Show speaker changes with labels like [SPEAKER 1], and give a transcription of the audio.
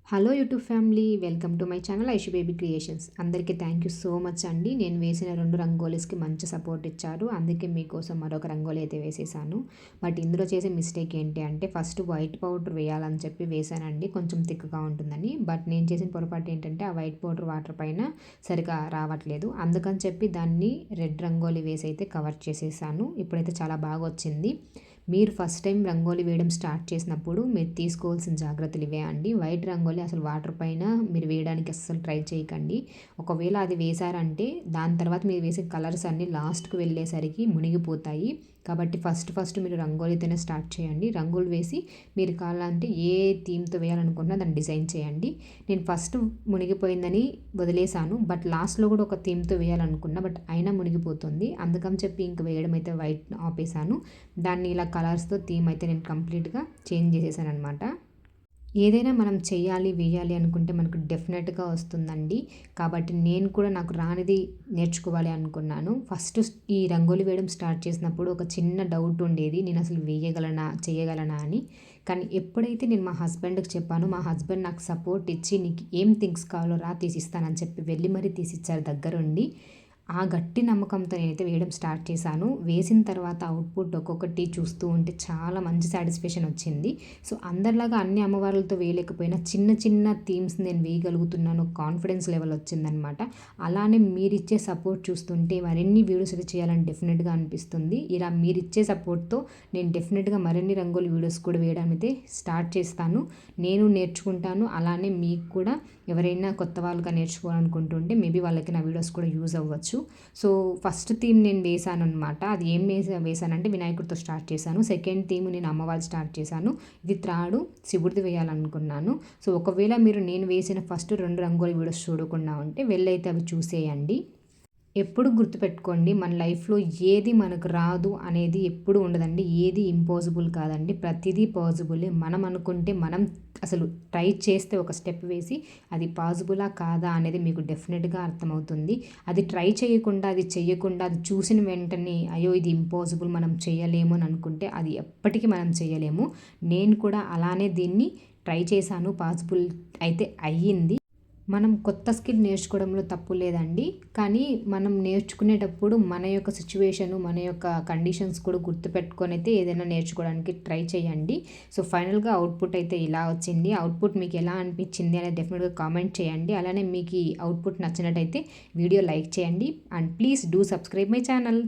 [SPEAKER 1] Hello YouTube family, welcome to my channel Aishu baby creations. అందరికీ thank you so much అండి. నేను వేసిన 2 రంగోలీస్కి మంచి సపోర్ట్ ఇచ్చారు. అందుకే మీకోసం మరొక రంగోలీ అయితే వేసేసాను. బట్ ఇందులో చేసే మిస్టేక్ ఏంటి అంటే ఫస్ట్ వైట్ పౌడర్ వేయాలని చెప్పి వేసానండి, కొంచెం థిక్గా ఉంటుందని. బట్ నేను చేసిన పొరపాటు ఏంటంటే ఆ వైట్ పౌడర్ వాటర్ పైన సరిగా రావట్లేదు. అందుకని చెప్పి దాన్ని రెడ్ రంగోలీ వేసి అయితే కవర్ చేసేసాను. ఇప్పుడైతే చాలా బాగా వచ్చింది. మీరు ఫస్ట్ టైం రంగోలీ వేయడం స్టార్ట్ చేసినప్పుడు మీరు తీసుకోవాల్సిన జాగ్రత్తలు ఇవే అండి. వైట్ రంగోలీ అసలు వాటర్ పైన మీరు వేయడానికి అస్సలు ట్రై చేయకండి. ఒకవేళ అది వేశారంటే దాని తర్వాత మీరు వేసే కలర్స్ అన్నీ లాస్ట్కి వెళ్ళేసరికి మునిగిపోతాయి. కాబట్టి ఫస్ట్ మీరు రంగోలీతోనే స్టార్ట్ చేయండి. రంగులు వేసి మీరు కావాలంటే ఏ థీమ్తో వేయాలనుకుంటున్నా దాన్ని డిజైన్ చేయండి. నేను ఫస్ట్ మునిగిపోయిందని వదిలేసాను, బట్ లాస్ట్లో కూడా ఒక థీమ్తో వేయాలనుకున్నా, బట్ అయినా మునిగిపోతుంది. అందుకని చెప్పి ఇంక వేయడం అయితే వైట్ ఆపేసాను. దాన్ని ఇలా కలర్స్తో థీమ్ అయితే నేను కంప్లీట్గా చేంజ్ చేసేసాను అనమాట. ఏదైనా మనం చెయ్యాలి, వేయాలి అనుకుంటే మనకు డెఫినెట్‌గా వస్తుందండి. కాబట్టి నేను కూడా నాకు రానిది నేర్చుకోవాలి అనుకున్నాను. ఫస్ట్ ఈ రంగోలి వేయడం స్టార్ట్ చేసినప్పుడు ఒక చిన్న డౌట్ ఉండేది. నేను అసలు వేయగలనా? చేయగలనా అని. కానీ ఎప్పుడైతే నేను మా హస్బెండ్‌కి చెప్పానో, మా హస్బెండ్ నాకు సపోర్ట్ ఇచ్చి నీకు ఏం థింగ్స్ కావాలో రా తీసిస్తానని చెప్పి వెళ్ళి మరీ తీసిచ్చారు దగ్గరుండి. ఆ గట్టి నమ్మకంతో నేనైతే వేయడం స్టార్ట్ చేశాను. వేసిన తర్వాత అవుట్‌పుట్ ఒక్కొక్కటి చూస్తూ ఉంటే చాలా మంచి సాటిస్ఫాక్షన్ వచ్చింది. సో, అందరిలాగా అన్ని అమ్మవార్లతో వేయలేకపోయినా చిన్న చిన్న థీమ్స్ నేను వేయగలుగుతున్నాను, కాన్ఫిడెన్స్ లెవెల్ వచ్చిందనమాట. అలానే మీరిచ్చే సపోర్ట్ చూస్తుంటే మరిన్ని వీడియోస్ అయితే చేయాలని డెఫినెట్‌గా అనిపిస్తుంది. ఇలా మీరిచ్చే సపోర్ట్‌తో నేను డెఫినెట్‌గా మరిన్ని రంగోలి వీడియోస్ కూడా వేయడం అయితే స్టార్ట్ చేస్తాను. నేను నేర్చుకుంటాను. అలానే మీకు కూడా ఎవరైనా కొత్త వాళ్ళుగా నేర్చుకోవాలనుకుంటుంటే మేబీ వాళ్ళకి నా వీడియోస్ కూడా యూజ్ అవ్వచ్చు. సో, ఫస్ట్ థీమ్ నేను వేశాననమాట. అది ఏం వేశానంటే వినాయకుడితో స్టార్ట్ చేశాను. సెకండ్ థీమ్ నేను అమ్మవారిది స్టార్ట్ చేశాను. ఇది థర్డ్ శివుడిది వేయాలనుకున్నాను. సో, ఒకవేళ మీరు నేను వేసిన ఫస్ట్ 2 రంగోలి వీడియోస్ చూడకుండా ఉంటే వెళ్ళైతే అవి చూసేయండి. ఎప్పుడు గుర్తుపెట్టుకోండి, మన లైఫ్‌లో ఏది మనకు రాదు అనేది ఎప్పుడు ఉండదండి. ఏది ఇంపాసిబుల్ కాదండి. ప్రతిదీ పాజిబులే. మనం అనుకుంటే మనం అసలు ట్రై చేస్తే ఒక స్టెప్ వేసి అది పాజిబులా కాదా అనేది మీకు డెఫినెట్‌గా అర్థమవుతుంది. అది ట్రై చేయకుండా, అది చెయ్యకుండా, అది చూసిన వెంటనే అయ్యో! ఇది ఇంపాసిబుల్ మనం చేయలేము అని అనుకుంటే అది ఎప్పటికీ మనం చేయలేము. నేను కూడా అలానే దీన్ని ట్రై చేశాను. పాసిబుల్ అయితే అయ్యింది. మనం కొత్త స్కిల్ నేర్చుకోవడంలో తప్పు లేదండి. కానీ మనం నేర్చుకునేటప్పుడు మన యొక్క సిట్యుయేషను, మన యొక్క కండిషన్స్ కూడా గుర్తుపెట్టుకొనైతే ఏదైనా నేర్చుకోవడానికి ట్రై చేయండి. సో, ఫైనల్‌గా అవుట్‌పుట్ అయితే ఇలా వచ్చింది. అవుట్‌పుట్ మీకు ఎలా అనిపించింది అనేది డెఫినెట్‌గా కామెంట్ చేయండి. అలానే మీకు ఈ అవుట్‌పుట్ నచ్చినట్టయితే వీడియో లైక్ చేయండి. And please do subscribe my channel.